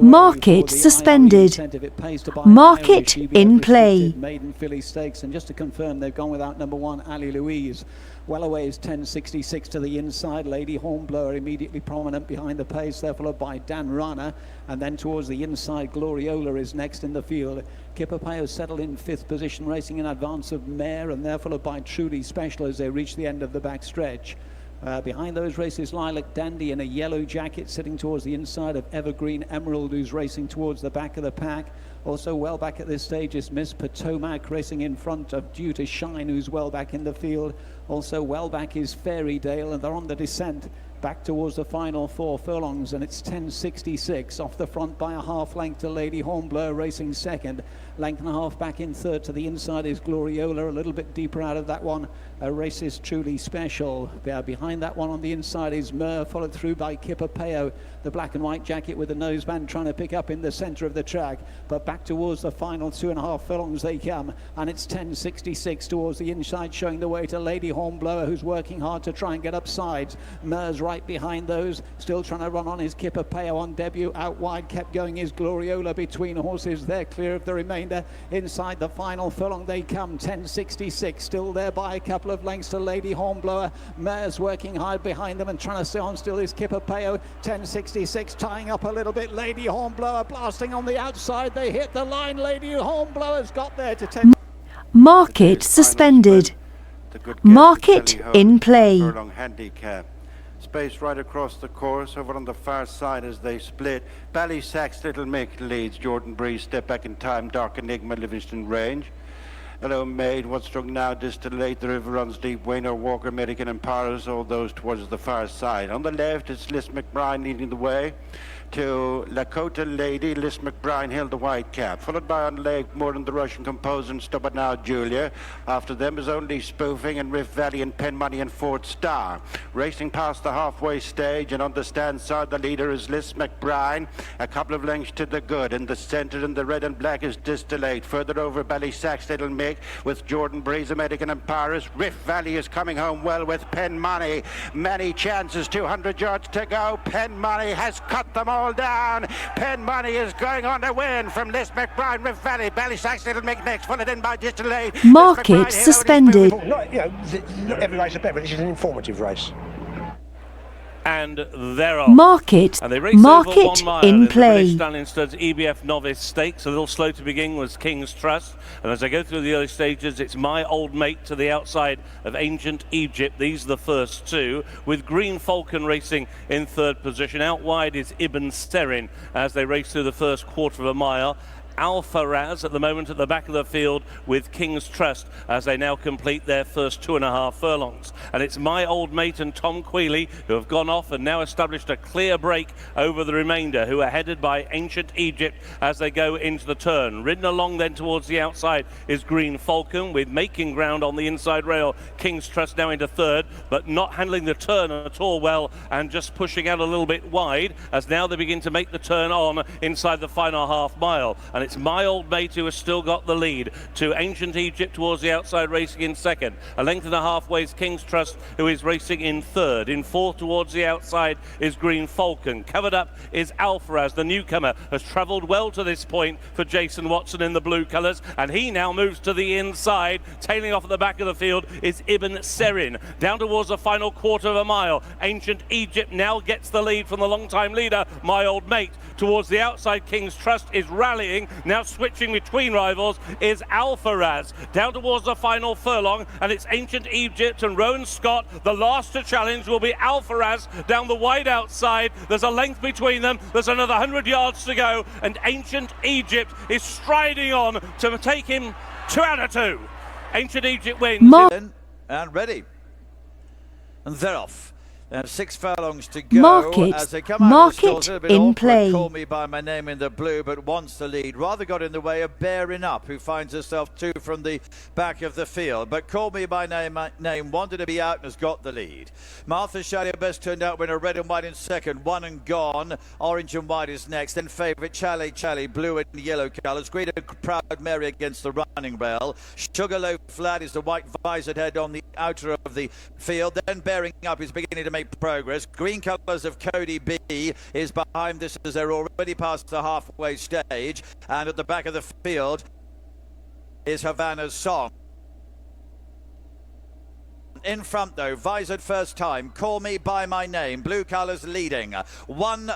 Market suspended. Market in play. Maiden filly stakes, and just to confirm, they've gone without number 1, Ali Louise. Well away is 1066 to the inside. Lady Hornblower immediately prominent behind the pace. They're followed by Dan Rana, and then towards the inside, Gloriola is next in the field. Kipperpay settled in 5th position, racing in advance of Mare, and they're followed by Truly Special as they reach the end of the back stretch. Behind those races, Lilac Dandy in a yellow jacket sitting towards the inside of Evergreen Emerald, who's racing towards the back of the pack. Also well back at this stage is Miss Potomac racing in front of Due to Shine, who's well back in the field. Also well back is Fairydale, and they're on the descent back towards the final 4 furlongs, and it's 1066 off the front by a half length to Lady Hornblower racing second. Length and a half back in third. To the inside is Gloriola, a little bit deeper out of that one. A race is Truly Special. Behind that one on the inside is Mur, followed through by Kipperpay, the black and white jacket with the noseband trying to pick up in the centre of the track. But back towards the final 2.5 furlongs they come, and it's 1066 towards the inside, showing the way to Lady Hornblower, who's working hard to try and get up sides. Mur's right behind those, still trying to run on his Kipperpay on debut. Out wide, kept going is Gloriola between horses. They're clear of the remainder. Inside the final furlong they come, 1066, still there by a couple of lengths to Lady Hornblower. Mare's working hard behind them and trying to stay on still is Kipperpay. 1066 tying up a little bit. Lady Hornblower blasting on the outside. They hit the line. Lady Hornblower's got there to 10. Market suspended. Market in play. Space right across the course, over on the far side as they split. Ballysack's Little Mick leads. Jordan Breeze, Step Back in Time, Dark Enigma, Livingston Range. Hello Maid, What's Strung Now, Distillate, The River Runs Deep, Wayner, Walker, American and Paris, all those towards the far side. On the left, it's Liz McBride leading the way to Lakota Lady. Liz McBride held the white cap, followed by on leg more than the Russian composer and Stop It Now Julia. After them is Only Spoofing and Rift Valley and Pen Money and Ford Star. Racing past the halfway stage, and on the stand side the leader is Liz McBride, a couple of lengths to the good. In the centre in the red and black is Distillate. Further over Ballysack's Little Mick with Jordan Breeze, American and Paris. Rift Valley is coming home well with Pen Money. Many chances, 200 yards to go. Pen Money has cut them all down. Pen Money is going on to win from Liz McBride. Rift Valley, Ballysack's Little Mick next, followed in by Distillate. Market suspended. Not every race is better, but this is an informative race. And they're off. Market and they race market over 1 mile in the play. British Stallion Studs EBF Novice Stakes. A little slow to begin was King's Trust, and as I go through the early stages, it's My Old Mate to the outside of Ancient Egypt. These are the first two, with Green Falcon racing in third position. Out wide is Ibn Serin as they race through the first quarter of a mile. Alpha Raz at the moment at the back of the field with King's Trust as they now complete their first 2.5 furlongs. And it's My Old Mate and Tom Quealy who have gone off and now established a clear break over the remainder, who are headed by Ancient Egypt as they go into the turn. Ridden along then towards the outside is Green Falcon, with making ground on the inside rail. King's Trust now into third, but not handling the turn at all well and just pushing out a little bit wide as now they begin to make the turn on inside the final half mile. And it's My Old Mate who has still got the lead to Ancient Egypt towards the outside, racing in second. A length and a half ways King's Trust, who is racing in third. In fourth towards the outside is Green Falcon. Covered up is Alfaraz, the newcomer, has travelled well to this point for Jason Watson in the blue colours, and he now moves to the inside. Tailing off at the back of the field is Ibn Serin. Down towards the final quarter of a mile, Ancient Egypt now gets the lead from the long-time leader, My Old Mate. Towards the outside, King's Trust is rallying. Now switching between rivals is Alfaraz. Down towards the final furlong, and it's Ancient Egypt and Rowan Scott. The last to challenge will be Alfaraz down the wide outside. There's a length between them. There's another 100 yards to go, and Ancient Egypt is striding on to take him 2 out of 2. Ancient Egypt wins. And ready. And they're off. 6 furlongs to go as they come out of the stalls. A little bit in awkward. play. Call Me By My Name in the blue, but wants the lead. Rather got in the way of Bearing Up, who finds herself 2 from the back of the field. But Call Me By Name wanted to be out and has got the lead. Martha Shelley, best turned out winner, red and white in second. One and Gone. Orange and white is next. Then favourite Charlie, blue and yellow colours. Great and Proud Mary against the running rail. Sugarloaf Lad is the white visored head on the outer of the field. Then Bearing Up is beginning to make make progress. Green colours of Cody B is behind this as they're already past the halfway stage. And at the back of the field is Havana's Song. In front though, visored first time, Call Me By My Name, blue colours leading. 1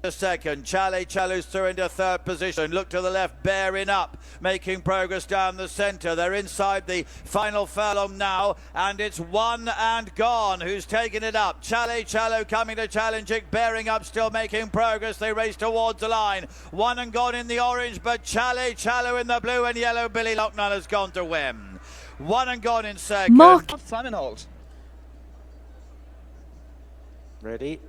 a second, Chalu's through into third position. Look to the left, bearing up, making progress down the centre. They're inside the final furlong now, and it's one and gone. Who's taking it up? Chalu coming to challenge it, bearing up, still making progress. They race towards the line. One and gone in the orange, but Chalu in the blue and yellow. Billy Locknell has gone to win. One and gone in second. Simon Holt. Ready.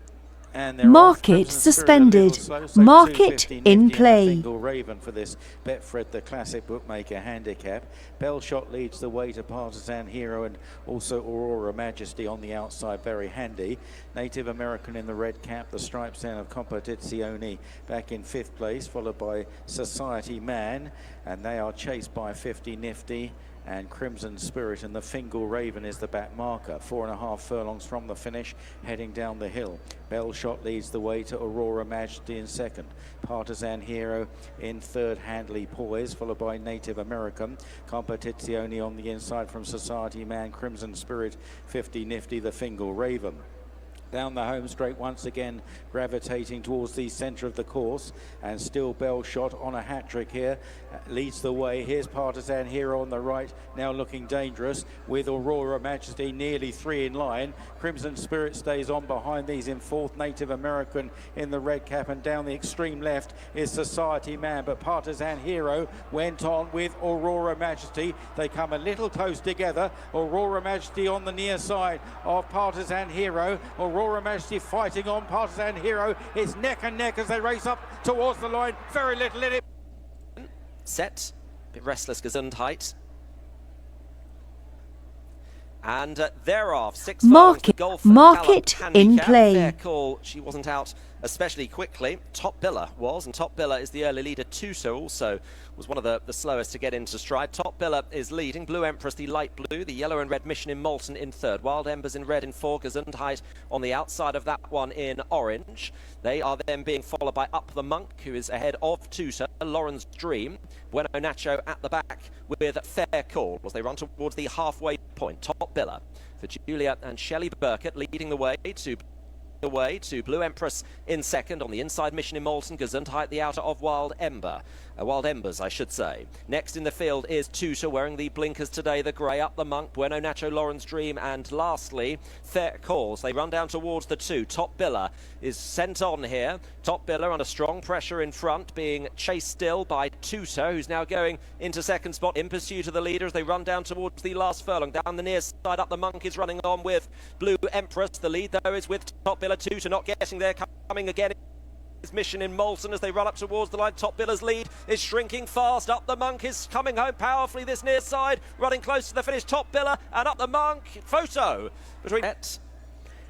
And Market suspended. Market in play. Single Raven for this Betfred, the classic bookmaker handicap. Bellshot leads the way to Partisan Hero, and also Aurora Majesty on the outside, very handy. Native American in the red cap, the stripes down of Competizione back in 5th place, followed by Society Man, and they are chased by 50 Nifty and Crimson Spirit, and the Fingal Raven is the back marker. 4.5 furlongs from the finish, heading down the hill. Bellshot leads the way to Aurora Majesty in second. Partisan Hero in third, handily poised, followed by Native American. Competizione on the inside from Society Man, Crimson Spirit, 50 Nifty, the Fingal Raven. Down the home straight once again, gravitating towards the centre of the course, and still Bellshot on a hat-trick here, leads the way. Here's Partisan Hero on the right, now looking dangerous, with Aurora Majesty nearly 3 in line. Crimson Spirit stays on behind these in fourth. Native American in the red cap, and down the extreme left is Society Man, but Partisan Hero went on with Aurora Majesty. They come a little close together. Aurora Majesty on the near side of Partisan Hero. Aurora Majesty fighting on Partisan Hero. It's neck and neck as they race up towards the line. Very little in it. Set, a bit restless Gesundheit. And thereof, 6 Market handicap, in play. Fair call, she wasn't out especially quickly. Top Biller was, and Top Biller is the early leader. Tuso also was one of the slowest to get into stride. Top Biller is leading. Blue Empress, the light blue. The yellow and red Mission in Molten in third. Wild Embers in red in four. Gesundheit on the outside of that one in orange. They are then being followed by Up the Monk, who is ahead of Tuso. Lauren's Dream. Bueno Nacho at the back with Fair Call as they run towards the halfway point. Top Biller for Julia and Shelley Burkett leading the way to Blue Empress in second. On the inside, Mission in Molten. Gesundheit the outer of Wild Ember. Wild Embers, I should say. Next in the field is Tusa wearing the blinkers today, the grey. Up the Monk, Bueno Nacho, Lauren's Dream, and lastly, Fair Calls. They run down towards the two. Top Biller is sent on here. Top Biller under strong pressure in front, being chased still by Tusa, who's now going into second spot in pursuit of the leader as they run down towards the last furlong. Down the near side, Up the Monk is running on with Blue Empress. The lead, though, is with Top Biller. Tusa not getting there, coming again. His Mission in Molten as they run up towards the line. Top Biller's lead is shrinking fast. Up the Monk is coming home powerfully this near side, running close to the finish. Top Biller and Up the Monk. Photo between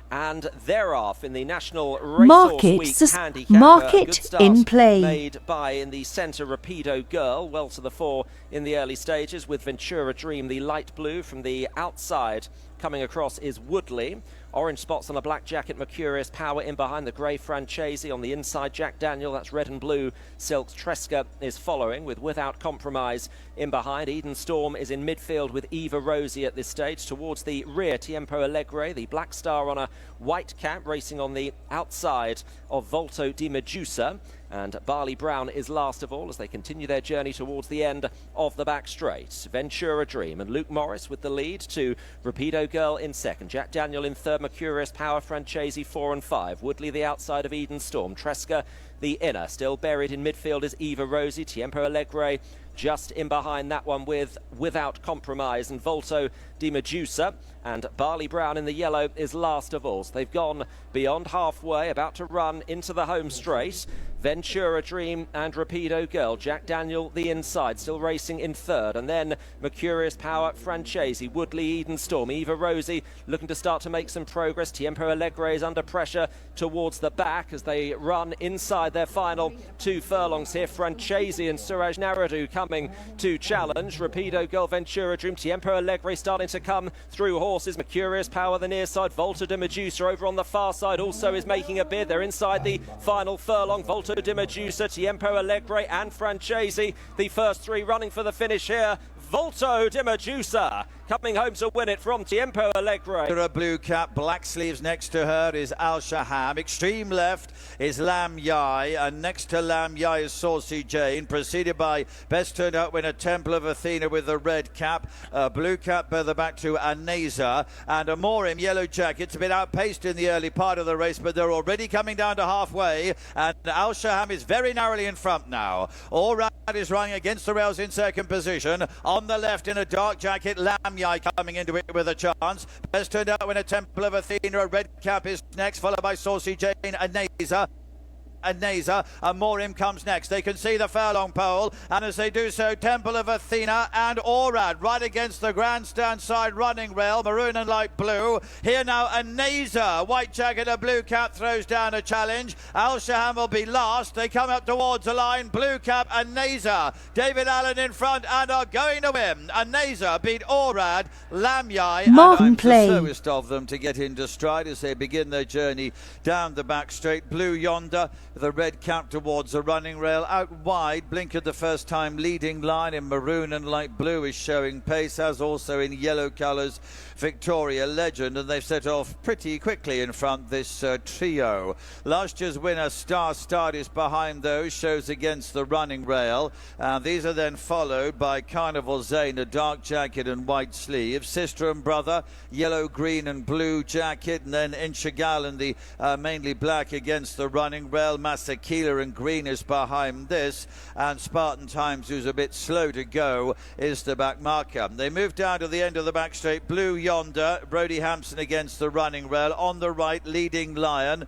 and thereof in the National Racehorse Week handicap. Market in play. Made by in the centre Rapido Girl, well to the fore in the early stages with Ventura Dream, the light blue. From the outside coming across is Woodley. Orange spots on a black jacket, Mercurius Power in behind, the grey Francesi on the inside, Jack Daniel, that's red and blue. Silks Tresca is following with Without Compromise in behind. Eden Storm is in midfield with Eva Rosie at this stage. Towards the rear, Tiempo Alegre, the Black Star on a white cap, racing on the outside of Volto di Medusa. And Barley Brown is last of all as they continue their journey towards the end of the back straight. Ventura Dream and Luke Morris with the lead to Rapido Girl in second. Jack Daniel in third. Mercurius Power, Francesi 4 and 5. Woodley the outside of Eden Storm. Tresca the inner. Still buried in midfield is Eva Rosie. Tiempo Alegre just in behind that one with Without Compromise and Volto di Medusa. And Barley Brown in the yellow is last of all. So they've gone beyond halfway, about to run into the home straight. Ventura Dream and Rapido Girl. Jack Daniel the inside, still racing in third. And then Mercurius Power, Francesi, Woodley, Eden Storm. Eva Rosie looking to start to make some progress. Tiempo Alegre is under pressure towards the back as they run inside their final 2 furlongs here. Francesi and Suraj Naradu coming to challenge. Rapido, Girl Ventura, Dream, Tiempo Alegre starting to come through horses. Mercurius Power the near side. Volta de Medusa over on the far side also is making a bid. They're inside the final furlong. Volta de Medusa, Tiempo Alegre and Francesi, the first three running for the finish here. Volta de Medusa coming home to win it from Tiempo Alegre. A blue cap, black sleeves. Next to her is Al Shaham. Extreme left is Lam Yai, and next to Lam Yai is Saucy Jane, preceded by best turned out winner Temple of Athena with the red cap. Blue cap further back to Aneza, and Amorim Yellow Jackets a bit outpaced in the early part of the race, but they're already coming down to halfway, and Al Shaham is very narrowly in front now. All round is running against the rails in second position. On the left in a dark jacket, Lam Yai coming into it with a chance. Best turned out winner Temple of Athena, a red cap is next, followed by Saucy Jane, Aneza. Amorim comes next. They can see the furlong pole, and as they do so, Temple of Athena and Orad right against the grandstand side running rail, maroon and light blue. Here now Aneza, white jacket, a blue cap, throws down a challenge. Al Shaham will be last. They come up towards the line. Blue cap, Aneza. David Allen in front and are going to win. Aneza beat Orad, Lamyai, Modern Play. The slowest of them to get into stride as they begin their journey down the back straight. Blue yonder, the red cap towards the running rail. Out wide, Blinkered the first time leading line in maroon and light blue is showing pace, as also in yellow colours Victoria Legend, and they've set off pretty quickly in front this trio. Last year's winner Star Start is behind those, shows against the running rail. These are then followed by Carnival Zane, a dark jacket and white sleeve. Sister and Brother, yellow, green and blue jacket, and then Inchigal and the mainly black against the running rail. Masakila and green is behind this, and Spartan Times, who's a bit slow to go, is the back marker. They move down to the end of the back straight. Blue yonder, Brodie Hampson against the running rail. On the right, Leading Lion,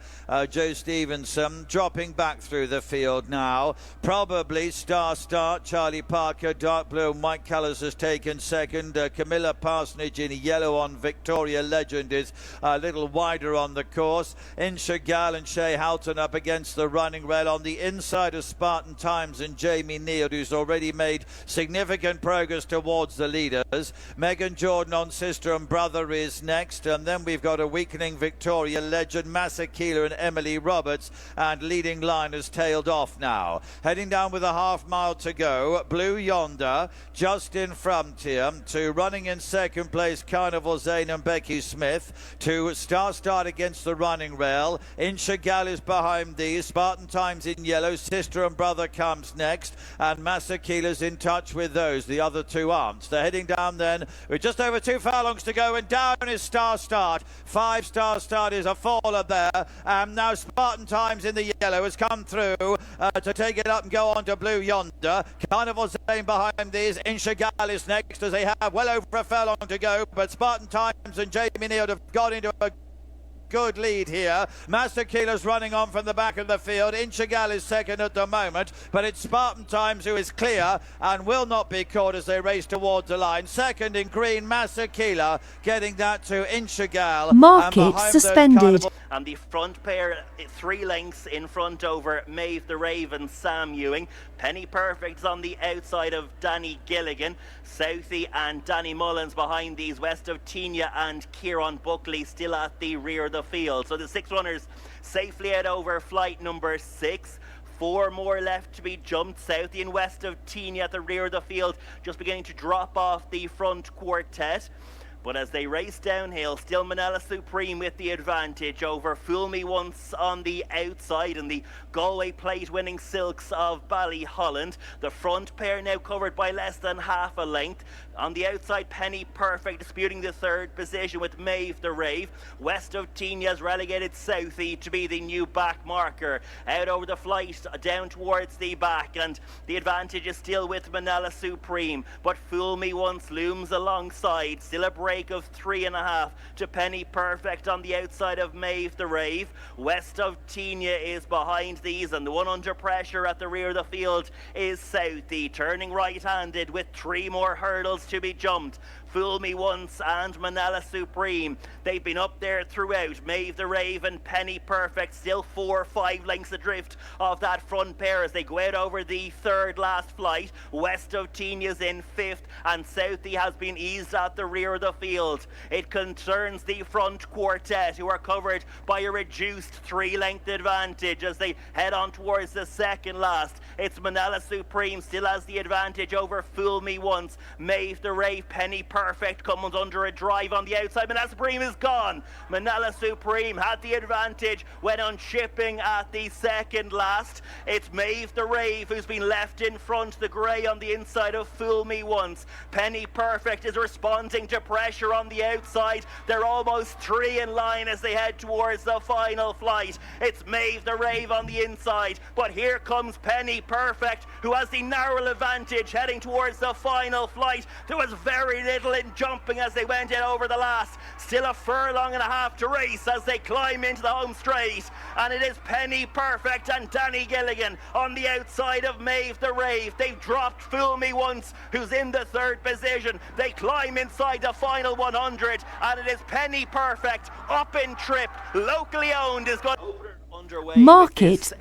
Joe Stevenson dropping back through the field now. Probably Star Start, Charlie Parker, dark blue and white colours has taken second. Camilla Parsonage in yellow on Victoria Legend is a little wider on the course. Inchigal and Shea Halton up against the running rail. On the inside of Spartan Times and Jamie Neal, who's already made significant progress towards the leaders. Megan Jordan on Sister and Brother is next, and then we've got a weakening Victoria Legend, Masakila and Emily Roberts, and Leading Line has tailed off now. Heading down with a half mile to go. Blue yonder just in front here, to running in second place Carnival Zane and Becky Smith, to Star Start against the running rail. Inchigal is behind these. Spartan Times in yellow, Sister and Brother comes next, and Masakila's in touch with those. The other two aren't. They're heading down then with just over 2 furlongs to go, and down is Star Start. 5 Star Start is a faller there, and now Spartan Times in the yellow has come through to take it up and go on to Blue yonder. Carnival Zane behind these. Inchigal is next as they have well over a furlong to go, but Spartan Times and Jamie Neal have got into a good lead here. Masakila's running on from the back of the field. Inchigal is second at the moment, but it's Spartan Times who is clear and will not be caught as they race towards the line. Second in green, Masakila, getting that to Inchigal. Market suspended. And the front pair, 3 lengths in front over Maeve the Raven, Sam Ewing. Penny Perfect's on the outside of Danny Gilligan. Southey and Danny Mullins behind these. West of Tina and Kieran Buckley still at the rear of the field. So the 6 runners safely out over flight number 6. 4 more left to be jumped. Southey and West of Tina at the rear of the field, just beginning to drop off the front quartet. But as they race downhill, still Manila Supreme with the advantage over Fool Me Once on the outside, and the Galway Plate winning Silks of Ballyholland. The front pair now covered by less than half a length. On the outside, Penny Perfect disputing the 3rd position with Maeve the Rave. West of Tina's relegated Southey to be the new back marker. Out over the flight, down towards the back, and the advantage is still with Manila Supreme. But Fool Me Once looms alongside. Still a break of 3.5 to Penny Perfect on the outside of Maeve the Rave. West of Tina is behind these, and the one under pressure at the rear of the field is Southey, turning right-handed with 3 more hurdles to be jumped. Fool Me Once and Manila Supreme. They've been up there throughout. Maeve the Raven, Penny Perfect, still 4 or 5 lengths adrift of that front pair as they go out over the third last flight. West of Tina's in 5th, and Southie has been eased at the rear of the field. It concerns the front quartet, who are covered by a reduced 3-length advantage as they head on towards the second last. It's Manila Supreme still has the advantage over Fool Me Once. Maeve the Rave, Penny Perfect comes under a drive on the outside. Manila Supreme is gone. Manila Supreme had the advantage, went on chipping at the second last. It's Maeve the Rave who's been left in front, the grey on the inside of Fool Me Once. Penny Perfect is responding to pressure on the outside. They're almost 3 in line as they head towards the final flight. It's Maeve the Rave on the inside, but here comes Penny Perfect, who has the narrow advantage heading towards the final flight. There was very little in jumping as they went in over the last. Still a furlong and a half to race as they climb into the home straight, and it is Penny Perfect and Danny Gilligan on the outside of Maeve the Rave. They've dropped Fool Me Once, who's in the 3rd position. They climb inside the final 100, and it is Penny Perfect up in trip, locally owned, is going underway. Market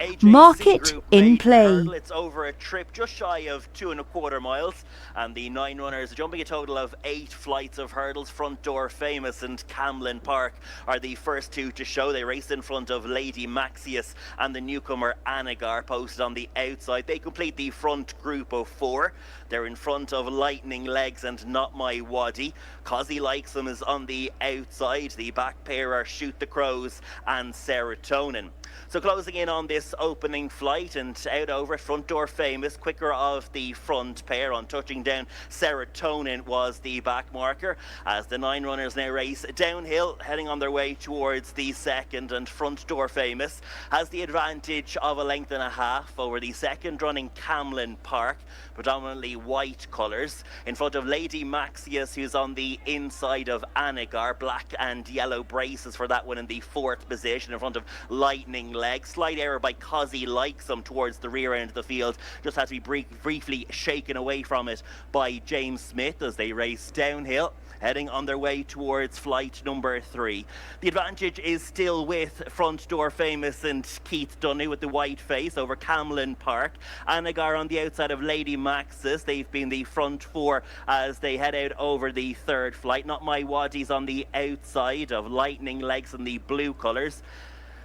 in play. Hurdle. It's over a trip just shy of 2.25 miles, and the 9 runners jumping a total of 8 flights of hurdles. Front Door Famous and Camlin Park are the first 2 to show. They race in front of Lady Maxius and the newcomer Anagar posted on the outside. They complete the front group of 4. They're in front of Lightning Legs and Not My Waddy. Cosy Likes Them is on the outside. The back pair are Shoot the Crows and Serotonin. So closing in on this opening flight and out over Front Door Famous, quicker of the front pair. On touching down, Serotonin was the back marker as the 9 runners now race downhill, heading on their way towards the second, and Front Door Famous has the advantage of 1.5 lengths over the second running Camlin Park, predominantly white colours, in front of Lady Maxius, who's on the inside of Anagar. Black and yellow braces for that one in the 4th position, in front of Lightning Legs. Slight error by Cosy Likes Them towards the rear end of the field, just had to be briefly shaken away from it by James Smith as they race downhill, heading on their way towards flight number 3. The advantage is still with Front Door Famous and Keith Dunne with the white face over Camlin Park. Anagar on the outside of Lady Maxis. They've been the front 4 as they head out over the 3rd flight. Not My Waddy's on the outside of Lightning Legs in the blue colours.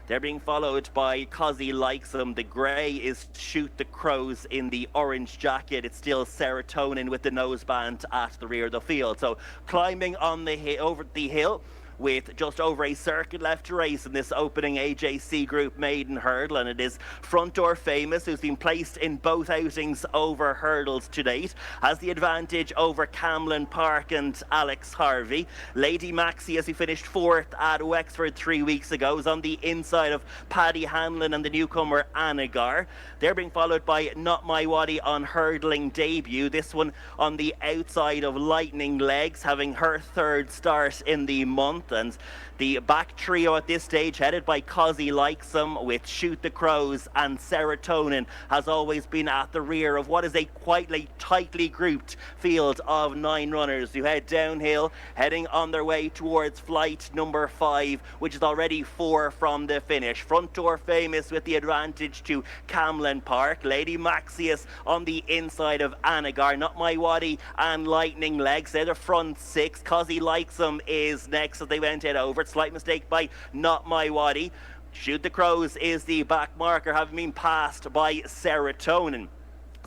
They're being followed by Cosy Likes Them. The grey is Shoot the Crows in the orange jacket. It's still Serotonin with the noseband at the rear of the field. So climbing on the over the hill, with just over a circuit left to race in this opening AJC Group maiden hurdle, and it is Front Door Famous, who's been placed in both outings over hurdles to date, has the advantage over Camlin Park and Alex Harvey. Lady Maxie, as he finished 4th at Wexford 3 weeks ago, is on the inside of Paddy Hanlon and the newcomer Anagar. They're being followed by Not My Waddy on hurdling debut, this one on the outside of Lightning Legs, having her 3rd start in the month. And the back trio at this stage, headed by Cosy Likes Them with Shoot the Crows and Serotonin, has always been at the rear of what is a quietly, tightly grouped field of 9 runners who head downhill, heading on their way towards flight number 5, which is already 4 from the finish. Front Door Famous with the advantage to Camlin Park. Lady Maxius on the inside of Anagar. Not My Waddy and Lightning Legs, they're the front 6. Cosy Likes Them is next as they went it over. Slight mistake by Not My Waddy. Shoot the Crows is the back marker, having been passed by Serotonin.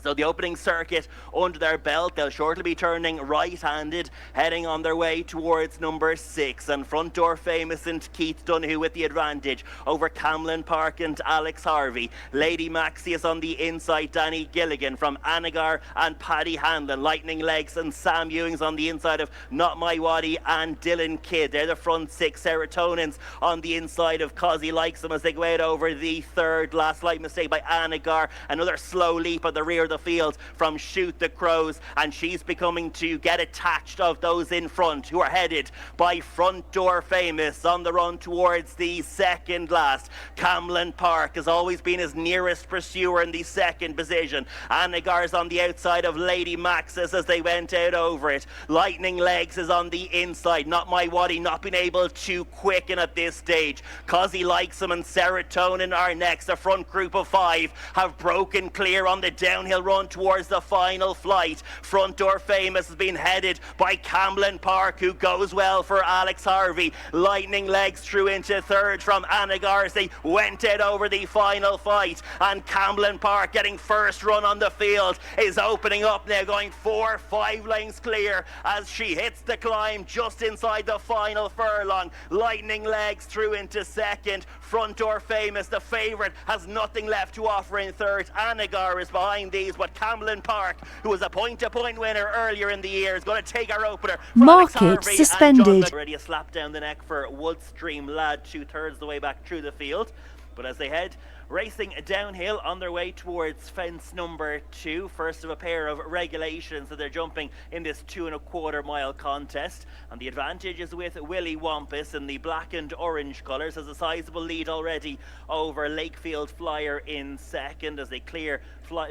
So the opening circuit under their belt, they'll shortly be turning right-handed, heading on their way towards number 6. And Front Door Famous and Keith Dunne with the advantage over Camlin Park and Alex Harvey. Lady Maxie is on the inside, Danny Gilligan from Anagar and Paddy Hanlon. Lightning Legs and Sam Ewing's on the inside of Not My Waddy and Dylan Kidd. They're the front 6. Serotonins on the inside of Cosy Likes Them as they go out over the 3rd last. Slight mistake by Anagar. Another slow leap at the rear of the field from Shoot the Crows, and she's becoming to get attached of those in front, who are headed by Front Door Famous on the run towards the second last. Camlin Park has always been his nearest pursuer in the second position. Anagar's on the outside of Lady Maxis as they went out over it. Lightning Legs is on the inside. Not My Waddy not been able to quicken at this stage. Cosy Likes Him and Serotonin are next. The front group of 5 have broken clear on the downhill run towards the final flight. Front Door Famous has been headed by Camlin Park, who goes well for Alex Harvey. Lightning Legs through into third from Anagar as they went out over the final fight, and Camlin Park getting first run on the field is opening up now, going 4-5 lengths clear as she hits the climb just inside the final furlong. Lightning Legs through into second. Front Door Famous, the favourite, has nothing left to offer in third. Anagar is behind these, but Camlin Park, who was a point-to-point winner earlier in the year, is going to take our opener. Market suspended. Already a slap down the neck for Woodstream Lad, 2/3 the way back through the field. But as they head racing downhill on their way towards fence number 2, first of a pair of regulations that they're jumping in this 2.25 mile contest, and the advantage is with Willie Wampus in the black and orange colours, has a sizable lead already over Lakefield Flyer in second as they clear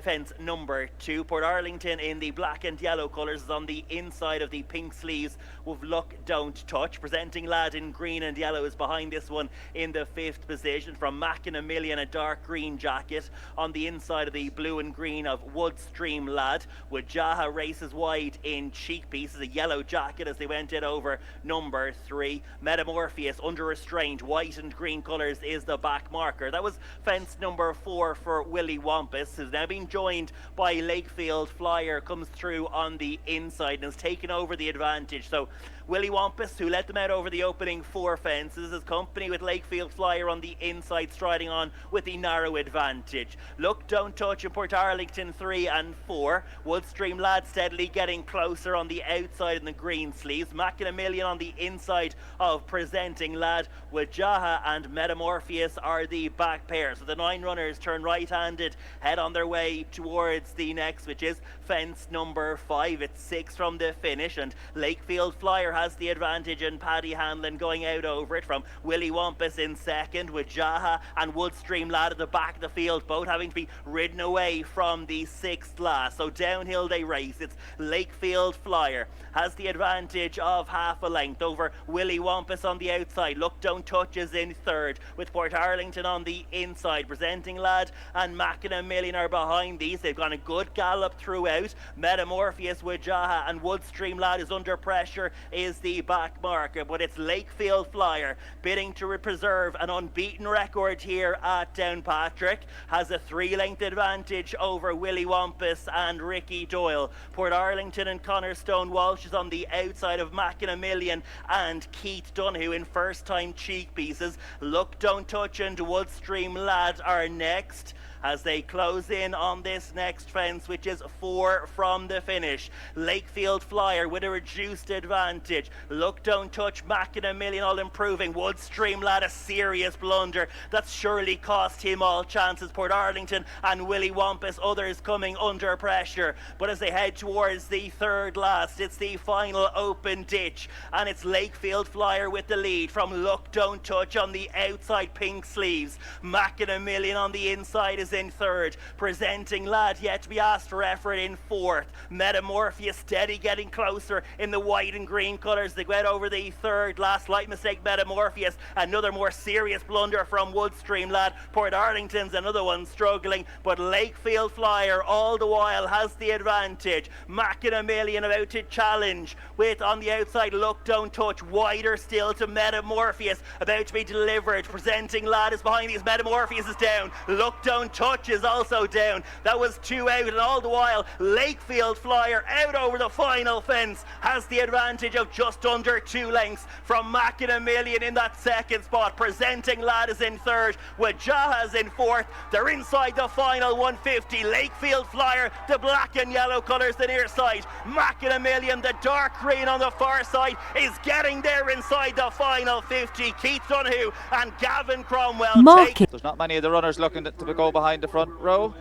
fence number 2. Port Arlington in the black and yellow colours is on the inside of the pink sleeves with Luck Don't Touch. Presenting Lad in green and yellow is behind this one in the 5th position. From Mac and a Million, a dark green jacket on the inside of the blue and green of Woodstream Lad. Wajaha races wide in cheek pieces, a yellow jacket as they went it over number 3. Metamorpheus under restraint, white and green colours is the back marker. That was fence number 4 for Willie Wampus, who's now been joined by Lakefield Flyer, comes through on the inside and has taken over the advantage. So Willie Wampus, who let them out over the opening 4 fences, is company with Lakefield Flyer on the inside, striding on with the narrow advantage. Look Don't Touch in Port Arlington 3 and 4. Woodstream Lad steadily getting closer on the outside in the green sleeves. Mac and a Million on the inside of Presenting Lad. Wajaha and Metamorpheus are the back pair. So the 9 runners turn right-handed, head on their way towards the next, which is fence number 5. It's 6 from the finish, and Lakefield Flyer has the advantage, and Paddy Hanlon going out over it from Willie Wampus in second, with Jaha and Woodstream Lad at the back of the field, both having to be ridden away from the 6th last. So downhill they race. It's Lakefield Flyer has the advantage of half a length over Willie Wampus on the outside. Look Don't Touch is in third, with Port Arlington on the inside. Presenting Lad and Mac and a Million are behind these. They've gone a good gallop throughout. Metamorpheus, Wajaha and Woodstream Lad is under pressure, is the back marker, but it's Lakefield Flyer bidding to preserve an unbeaten record here at Downpatrick. Has a 3-length advantage over Willie Wampus and Ricky Doyle. Port Arlington and Connor Stone Walsh is on the outside of Mac and a Million and Keith Donoghue in first time cheek pieces. Look Don't Touch and Woodstream Lad are next as they close in on this next fence, which is 4 from the finish. Lakefield Flyer with a reduced advantage. Look Don't Touch, Mac and a Million all improving. Woodstream Lad, a serious blunder that's surely cost him all chances. Port Arlington and Willie Wampus, others coming under pressure. But as they head towards the 3rd last, it's the final open ditch, and it's Lakefield Flyer with the lead from Look Don't Touch on the outside pink sleeves. Mac and a Million on the inside is in 3rd. Presenting Lad yet to be asked for effort in 4th. Metamorpheus steady getting closer in the white and green colours. They went over the 3rd last. Light mistake Metamorpheus. Another more serious blunder from Woodstream Lad. Port Arlington's another one struggling, but Lakefield Flyer all the while has the advantage. Mac and a Million about to challenge with on the outside Look Don't Touch, wider still to Metamorpheus, about to be delivered. Presenting Lad is behind these. Metamorpheus is down. Look Don't Touch is also down. That was 2 out, and all the while Lakefield Flyer out over the final fence has the advantage of just under 2 lengths from Mac and a Million in that 2nd spot. Presenting Lad is in 3rd, Wajaha is in 4th. They're inside the final 150. Lakefield Flyer, the black and yellow colours, the near side. Mac and a Million, the dark green on the far side, is getting there inside the final 50. Keith Donoghue and Gavin Cromwell Market. There's not many of the runners looking to go behind the front row.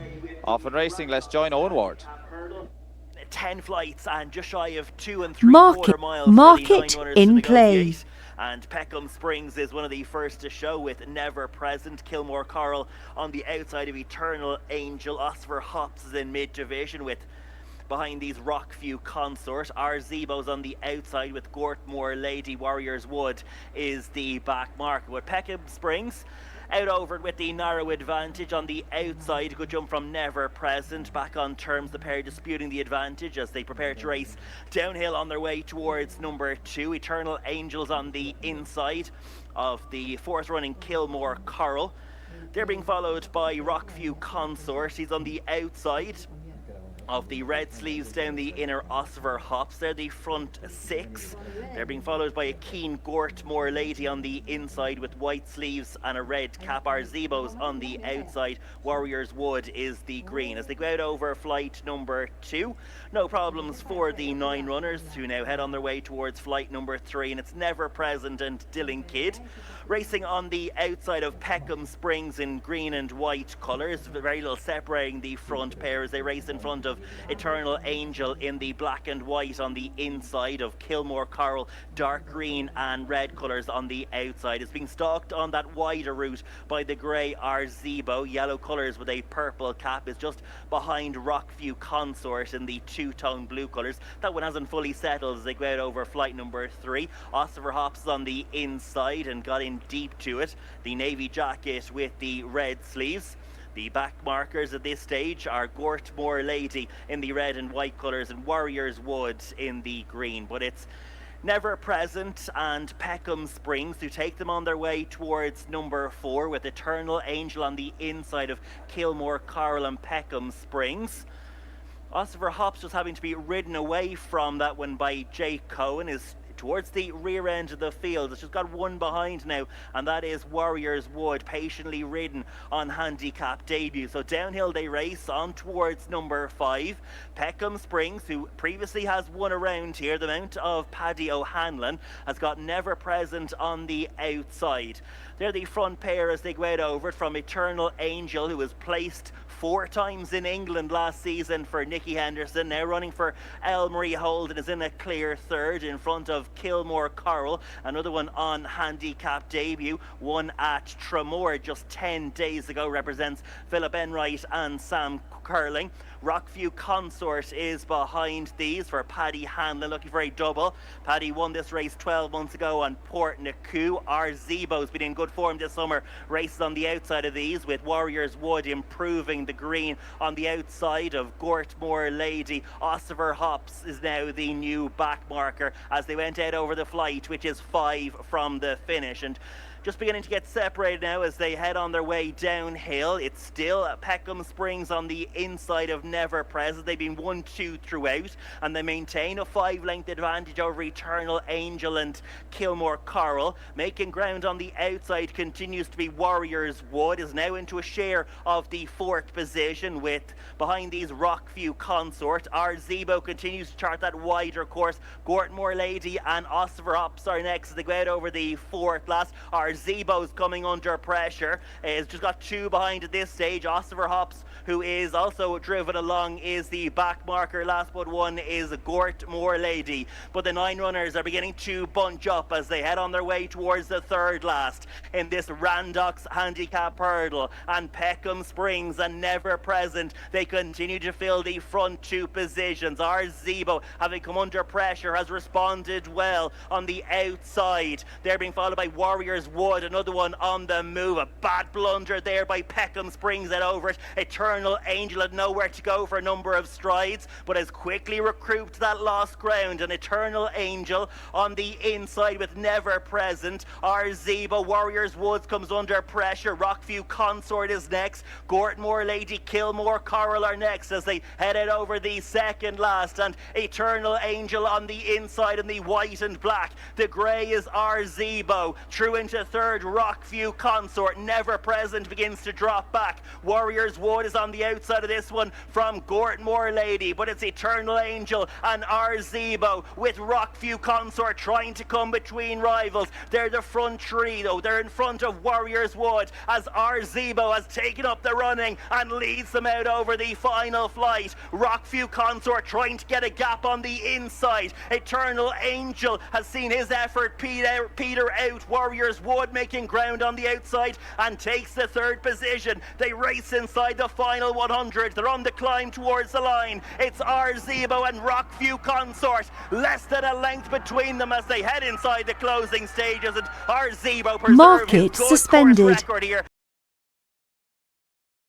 Off and racing, let's join Owen Ward. 10 flights and just shy of 2 3/4 miles for the 9 Market runners in to play. negotiate. And Peckham Springs is one of the first to show with Never Present. Kilmore Coral on the outside of Eternal Angel. Oscar Hops is in mid-division with behind these Rockview Consort. Zebo's on the outside with Gortmore Lady. Warriors Wood is the back marker. With Peckham Springs out over it with the narrow advantage on the outside. Good jump from Never Present. Back on terms, the pair disputing the advantage as they prepare to race downhill on their way towards number 2. Eternal Angels on the inside of the fourth running Kilmore Coral. They're being followed by Rockview Consort. He's on the outside of the red sleeves down the inner Oscar Hops. They're the front 6. They're being followed by a keen Gortmore Lady on the inside with white sleeves and a red cap. Zebo's on the outside. Warriors Wood is the green. As they go out over flight number 2, no problems for the 9 runners who now head on their way towards flight number 3, and it's Never Present and Dylan Kidd racing on the outside of Peckham Springs in green and white colours. Very little separating the front pair as they race in front of Eternal Angel in the black and white on the inside of Kilmore Coral, dark green and red colours on the outside. It's being stalked on that wider route by the grey Zebo. Yellow colours with a purple cap is just behind Rockview Consort in the two-tone blue colours. That one hasn't fully settled as they go out over flight number 3. Oscar Hops on the inside and got in deep to it. The navy jacket with the red sleeves. The back markers at this stage are Gortmore Lady in the red and white colours and Warriors Wood in the green. But it's Never Present and Peckham Springs who take them on their way towards number 4 with Eternal Angel on the inside of Kilmore Coral and Peckham Springs. Oscar Hops just having to be ridden away from that one by Jay Cohen is towards the rear end of the field. It's just got one behind now, and that is Warriors Wood, patiently ridden on handicap debut. So downhill they race on towards number 5. Peckham Springs, who previously has won around here, the mount of Paddy O'Hanlon, has got Never Present on the outside. They're the front pair as they go out over it from Eternal Angel, who was placed 4 times in England last season for Nicky Henderson. Now running for Elmarie Holden is in a clear third in front of Kilmore Coral. Another one on handicap debut, one at Tremor just 10 days ago, represents Philip Enright and Sam Curling. Rockview Consort is behind these for Paddy Hanlon, looking for a double. Paddy won this race 12 months ago on Port Naku. Zebo's been in good form this summer, races on the outside of these with Warriors Wood improving the green on the outside of Gortmore Lady. Oscar Hops is now the new back marker as they went out over the flight, which is 5 from the finish. And just beginning to get separated now as they head on their way downhill. It's still Peckham Springs on the inside of Never Present. They've been 1-2 throughout, and they maintain a 5-length advantage over Eternal Angel and Kilmore Coral. Making ground on the outside continues to be Warriors Wood, is now into a share of the 4th position with behind these Rockview Consort. Zebo continues to chart that wider course. Gortmore Lady and Oscar Hops are next as they go out over the 4th last. Zebo's coming under pressure. He's just got 2 behind at this stage. Oscar Hops, who is also driven along, is the back marker. Last but one is Gortmore Lady. But the 9 runners are beginning to bunch up as they head on their way towards the 3rd last in this Randox handicap hurdle. And Peckham Springs and Never Present, they continue to fill the front 2 positions. Zebo, having come under pressure, has responded well on the outside. They're being followed by Warriors Wood, another one on the move. A bad blunder there by Peckham Springs and over it. Eternal Angel had nowhere to go for a number of strides, but has quickly recouped that lost ground. And Eternal Angel on the inside with Never Present. Zebo, Warriors Woods comes under pressure. Rockview Consort is next. Gortmore Lady, Kilmore Coral are next as they head out over the 2nd last. And Eternal Angel on the inside in the white and black. The grey is Zebo. Through into third, Rockview Consort, never present, begins to drop back. Warriors Wood is on the outside of this one from Gortmore Lady, but it's Eternal Angel and Arzebo with Rockview Consort trying to come between rivals. They're the front three though. They're in front of Warriors Wood as Arzebo has taken up the running and leads them out over the final flight. Rockview Consort trying to get a gap on the inside. Eternal Angel has seen his effort peter out. Warriors Wood making ground on the outside and takes the third position. They race inside the final 100. They're on the climb towards the line. It's Arzebo and Rockview Consort. Less than a length between them as they head inside the closing stages, and Arzebo preserves his good course record here.